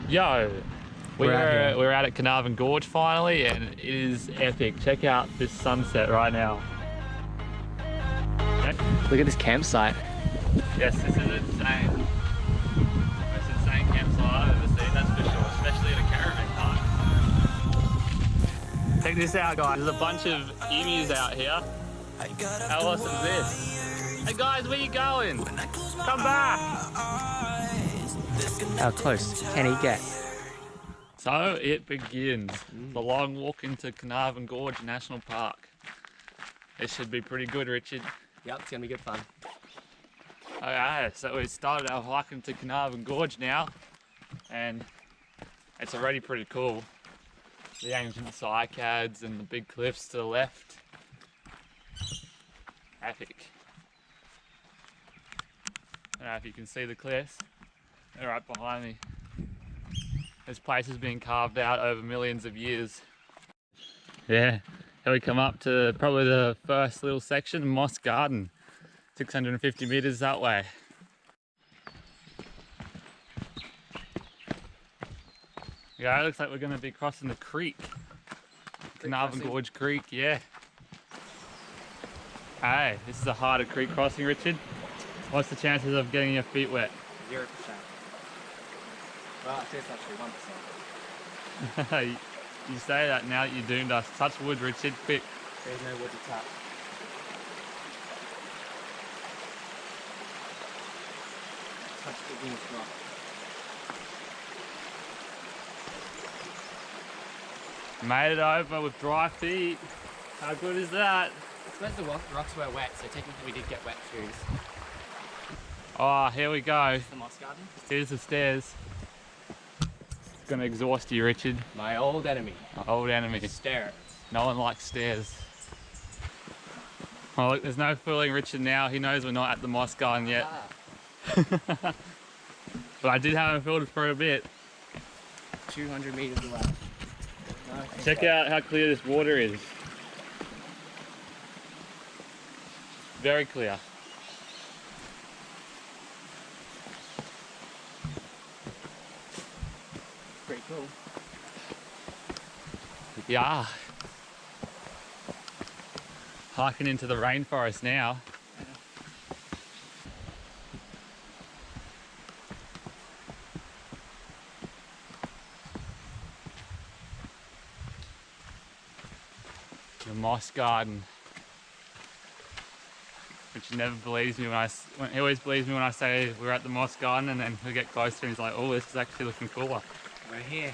Yo, we're We're out at Carnarvon Gorge finally, and it is epic. Check out this sunset right now. Okay. Look at this campsite. Yes, this is insane. Most insane campsite I've ever seen, that's for sure, especially at a caravan park. Check this out, guys. There's a bunch of emus out here. How awesome is this? Hey guys, where you going? Come back! How close can he get? So it begins. The long walk into Carnarvon Gorge National Park. This should be pretty good, Richard. Yep, it's gonna be good fun. Okay, so we started our hike into Carnarvon Gorge now, and it's already pretty cool. The ancient cycads and the big cliffs to the left. Epic. I don't know if you can see the cliffs. They're right behind me. This place has been carved out over millions of years. Yeah, here we come up to probably the first little section, Moss Garden. 650 meters that way. Yeah, it looks like we're going to be crossing the creek. Carnarvon Gorge Creek, yeah. Hey, this is a harder creek crossing, Richard. What's the chances of getting your feet wet? 0%. Well, it is actually 1%. You say that now that you doomed us. Touch wood, Richard, quick. There's no wood to touch. Touch the igneous rock. Made it over with dry feet. How good is that? I suppose the rocks were wet, so technically we did get wet shoes. Oh, here we go. The Moss Garden. Here's the stairs. It's gonna exhaust you, Richard. My old enemy. My old enemy. Stairs. No one likes stairs. Well, look, there's no fooling Richard now. He knows we're not at the Moss Garden yet. Ah. But I did have him filtered for a bit. 200 meters away. No, Check out how clear this water is. Very clear. Pretty cool. Yeah. Hiking into the rainforest now. The Moss Garden. Which never believes me when he always believes me when I say we're at the Moss Garden, and then we get closer and he's like, oh, this is actually looking cooler. We're here.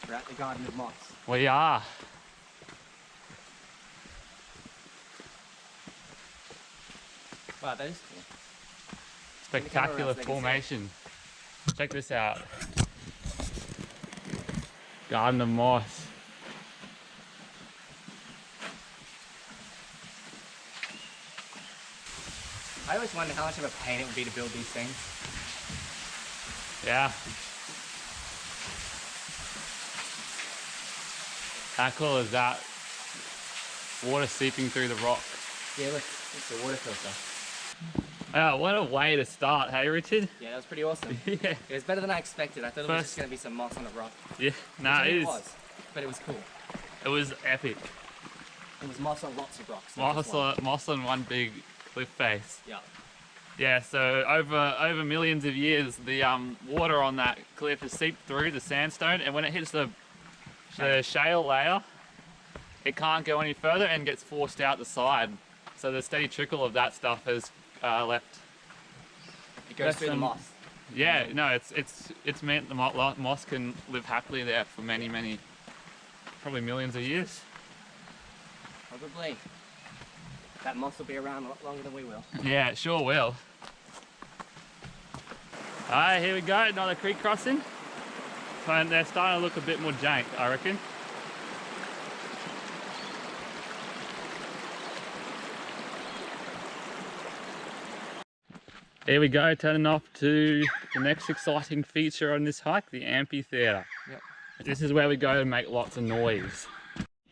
We're at the Garden of Moss. We are. Wow, that is cool. Spectacular formation. Check this out. Garden of Moss. I always wonder how much of a pain it would be to build these things. Yeah. How cool is that? Water seeping through the rock. Yeah, look, it's a water filter. Oh, what a way to start, hey Richard? Yeah, that was pretty awesome. Yeah. It was better than I expected. I thought it was just going to be some moss on a rock. Yeah, nah, Which it is. was, but it was cool. It was epic. It was moss on lots of rocks. not just one. Moss on one big cliff face. Yeah. Yeah, so over millions of years, the water on that cliff has seeped through the sandstone, and when it hits the shale layer, it can't go any further and gets forced out the side. So the steady trickle of that stuff has left. It goes through the moss. Yeah, no, it's meant the moss can live happily there for many, probably millions of years. Probably. That moss will be around a lot longer than we will. Yeah, it sure will. Alright, here we go, another creek crossing. And they're starting to look a bit more jank, I reckon. Here we go, turning off to the next exciting feature on this hike, the amphitheatre. Yep. This is where we go to make lots of noise.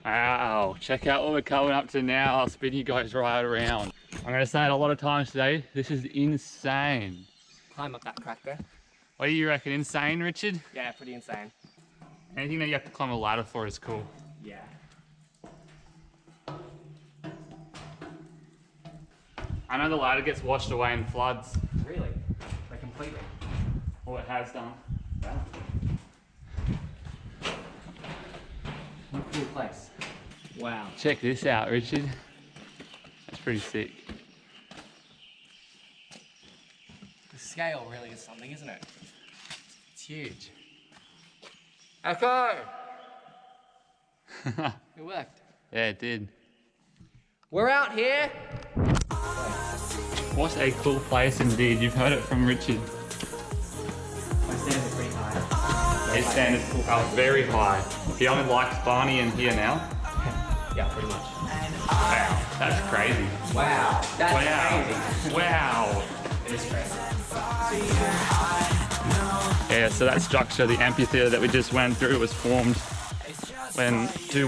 Wow, check out what we're coming up to now. I'll spin you guys right around. I'm going to say it a lot of times today, this is insane. Climb up that crack there. What do you reckon? Insane, Richard? Yeah, pretty insane. Anything that you have to climb a ladder for is cool. Yeah. I know the ladder gets washed away in floods. Really? Like completely? Or it has done. Wow. What a cool place. Wow. Check this out, Richard. That's pretty sick. The scale really is something, isn't it? It's huge. Echo! It worked. Yeah, it did. We're out here. What a cool place indeed. You've heard it from Richard. My standards are pretty high. His standards are very high. He only likes Barney and here now. Yeah, pretty much. Wow, that's crazy. Wow. That's crazy. Wow. It is crazy. Yeah, so that structure, the amphitheater that we just went through, was formed when two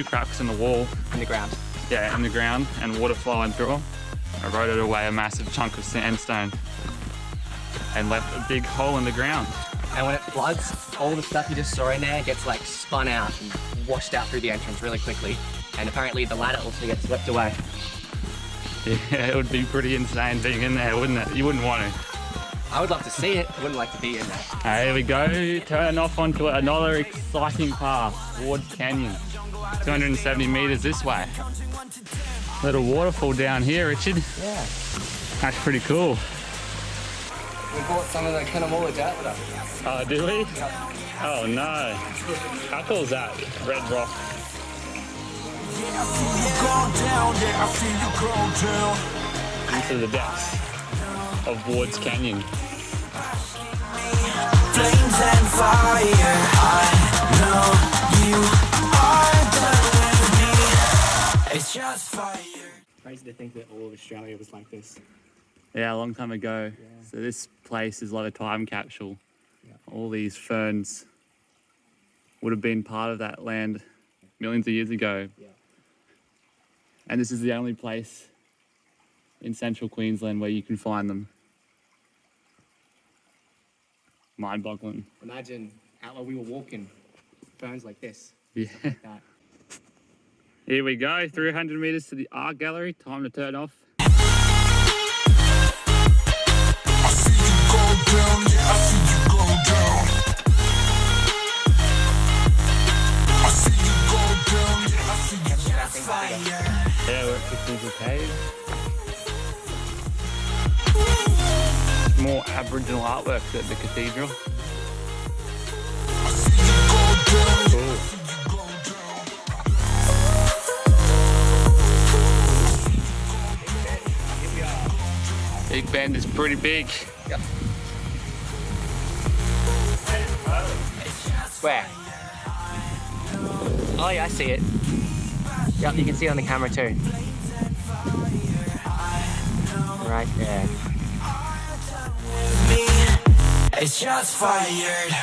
cracks in the wall. In the ground. Yeah, in the ground, and water flowing through them. Eroded away a massive chunk of sandstone and left a big hole in the ground. And when it floods, all the stuff you just saw in there gets like spun out and washed out through the entrance really quickly. And apparently the ladder also gets swept away. Yeah, it would be pretty insane being in there, wouldn't it? You wouldn't want to. I would love to see it. I wouldn't like to be in there. Here we go, turn off onto another exciting path, Ward's Canyon. 270 meters this way. Little waterfall down here, Richard. Yeah. That's pretty cool. We bought some of the Carnarvon Gorge with us. Oh, do we? Oh no. How cool is that? Red rock. Into the depths of Ward's Canyon. Flames and fire, I know you are done with me. It's just fire. Crazy to think that all of Australia was like this. Yeah, a long time ago. Yeah. So this place is like a time capsule. Yeah. All these ferns would have been part of that land millions of years ago. Yeah. And this is the only place in central Queensland where you can find them. Mind-boggling. Imagine out where we were walking, ferns like this. Yeah. Like that. Here we go, 300 meters to the art gallery. Time to turn off. I see you go down, yeah, I see you go down. I see you go down, yeah, I see you just fire. Yeah, we're at Cathedral Cave. More Aboriginal artworks at the cathedral. I see you go down, Cool. I see you go down. Big Bend is pretty big. Yep. Where? Oh yeah, I see it. Yep, you can see it on the camera too. Right there. It's just fired.